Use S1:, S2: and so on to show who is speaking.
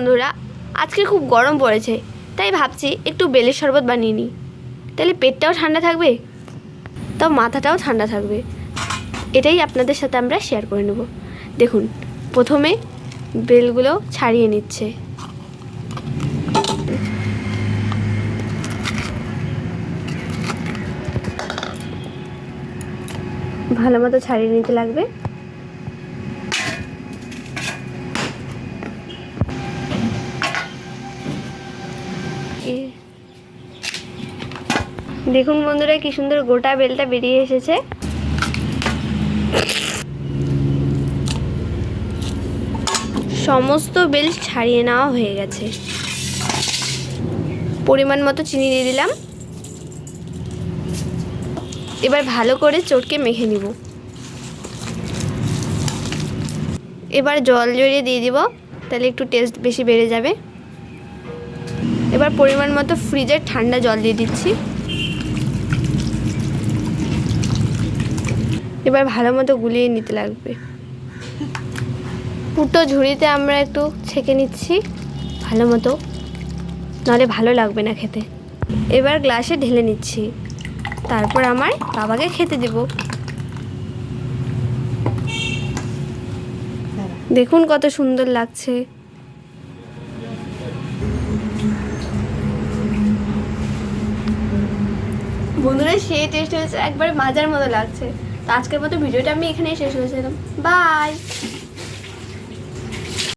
S1: বন্ধুরা, আজকে খুব গরম পড়েছে, তাই ভাবছি একটু বেলের শরবত বানিয়ে নিই। তাহলে পেটটাও ঠান্ডা থাকবে, তাও মাথাটাও ঠান্ডা থাকবে। এটাই আপনাদের সাথে আমরা শেয়ার করে নেব। দেখুন, প্রথমে বেলগুলো ছাড়িয়ে নিচ্ছে। ভালো মতো ছাড়িয়ে নিতে লাগবে। দেখুন বন্ধুরা, কি সুন্দর গোটা বেলটা বেরিয়ে এসেছে। সমস্ত বেল ছাড়িয়ে নেওয়া হয়ে গেছে। পরিমাণ মতো চিনি দিয়ে দিলাম। এবার ভালো করে চটকে মেখে নিব। এবার জল জড়িয়ে দিয়ে দিব, তাহলে একটু টেস্ট বেশি বেড়ে যাবে। এবার পরিমাণ মতো ফ্রিজের ঠান্ডা জল দিয়ে দিচ্ছি। এবার ভালো মতো গুলিয়ে নিতে লাগবে। ফুটো ঝুড়িতে আমরা একটু ছেঁকে নিচ্ছি ভালো মতো, নাহলে ভালো লাগবে না খেতে। এবার গ্লাসে ঢেলে নিচ্ছি, তারপর আমার বাবাকে খেতে দেব। দেখুন কত সুন্দর লাগছে। বন্ধুরা, সেই টেস্ট হয়েছে, একবারে মাজার মতো লাগছে। তো আজকের মতো ভিডিওটা আমি এখানেই শেষ করেছিলাম। বাই।